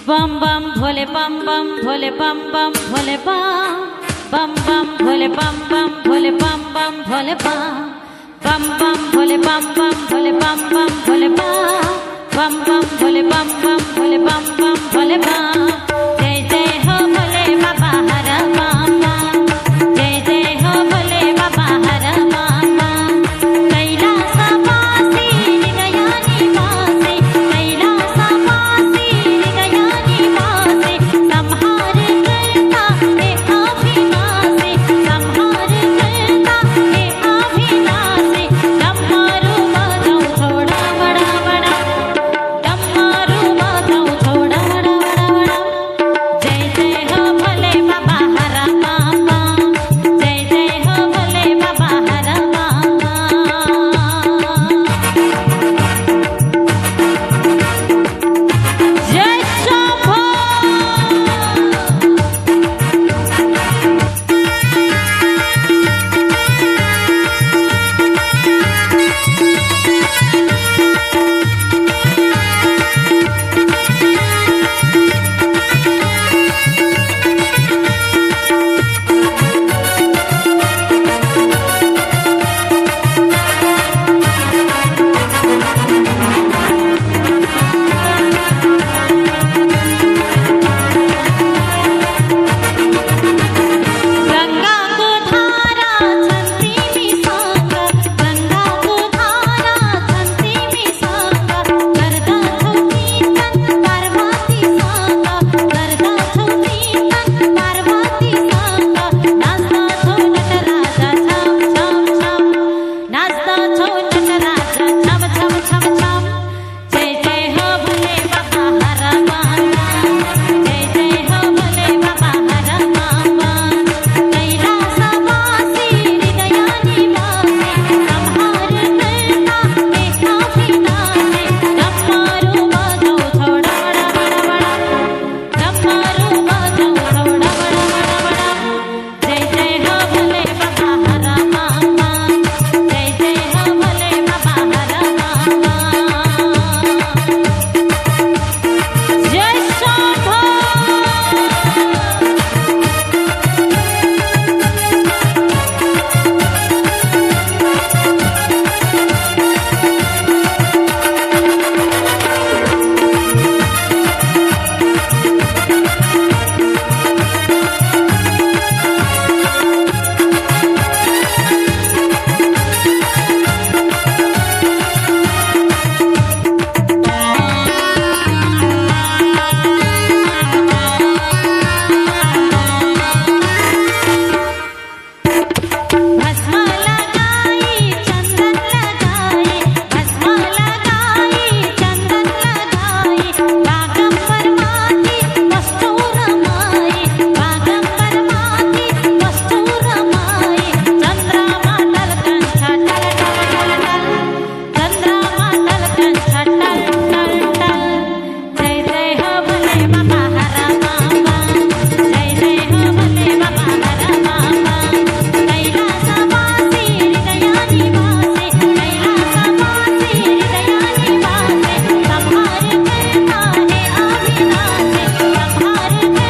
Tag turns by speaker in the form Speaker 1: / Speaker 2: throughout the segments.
Speaker 1: बम बम भोले बम बम भोले बम बम भोले बम बम भोले बम बम भोले बम बम भोले बम बम भोले बम बम भोले बम बम भोले बम बम भोले बम बम भोले बम बम भोले जय जय हो भोले बाबा हर बाबा जय जय हो भोले बाबा हर बाबा कैलासवासी गया निवासी कैलासवासी गया निवासी संहार करता है अविनाशी संहार करता है अविनाशी डमरू बजाओ थोड़ा बड़ा बड़ा डमरू बजाओ थोड़ा बड़ा बड़ा जय जय हो भोले बाबा हर बाबा जय जय हो भोले बाबा हर बाबा जय शंभो गंगा को धारा छंती में सांग गंगा को धारा छंती में सांग करदा छौती तन पार्वती सांग करदा छौती तन पार्वती सांग नाचता छौ नटराजा छम छम छम नाचता छौ नटराजा छम छम छम छम जय जय हो भोले बाबा हर बाबा जय जय हो भोले बाबा हर बाबा कैलासवासी गया निवासी संहार करता है अविनाशी डमरू बजाओ थोड़ा बड़ा बड़ा डमरू बजाओ थोड़ा बड़ा बड़ा जय जय हो भोले बाबा हर बाबा जय जय हो भोले बाबा हर बाबा जय शंभो भस्म लगाई चंदन लगाई भस्म लगाई चंदन लगाई बागंबर माती कस्तूर माई बागंबर माती कस्तूर माई चंद्रमा टल टल चंद्रमा टल टल जय जय हो भोले बाबा हर बाबा जय जय हो भोले बाबा हर बाबा कैलासवासी गया निवासी कैलासवासी गया निवासी संहार करता है अविनाशी संहार करता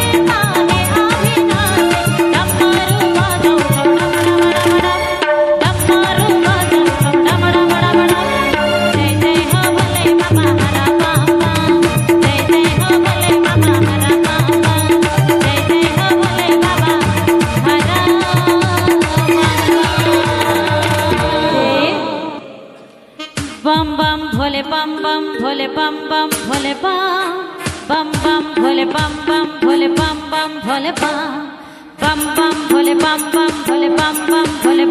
Speaker 1: है अविनाशी डमरू बजाओ थोड़ा बड़ा बड़ा डमरू बजाओ थोड़ा बड़ा बड़ा जय जय हो भोले बाबा हर बाबा जय जय हो भोले बाबा हर बाबा जय जय हो भोले बाबा हर बम बम भोले बम बम भोले बम बम भोले बम बम भोले बम बम भोले बम बम भोले बम बम भोले बम बम भोले बम बम भोले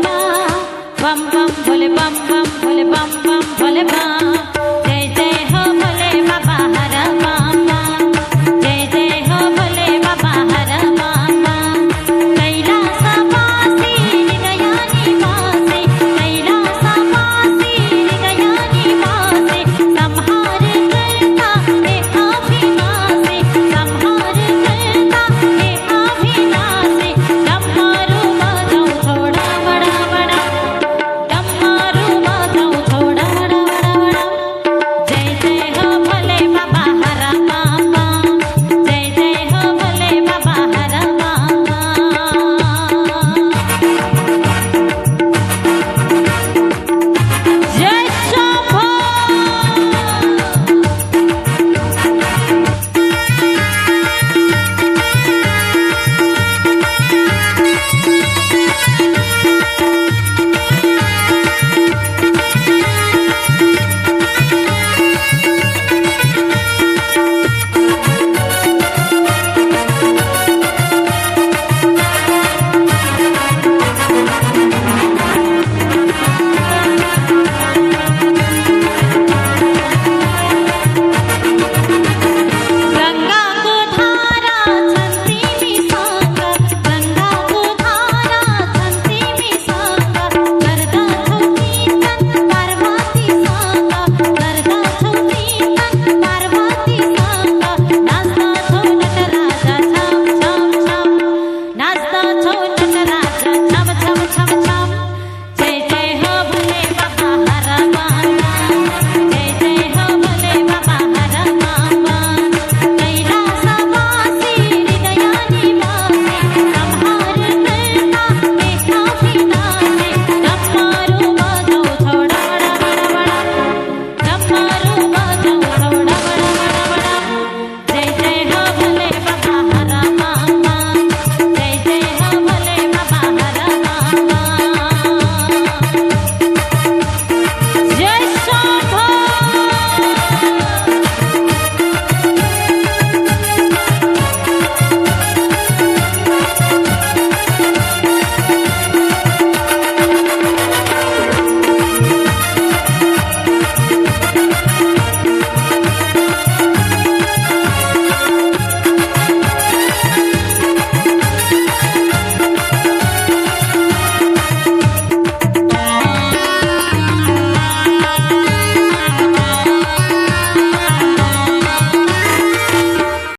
Speaker 1: बम बम भोले बम बम भोले बम बम भोले जय जय हो भोले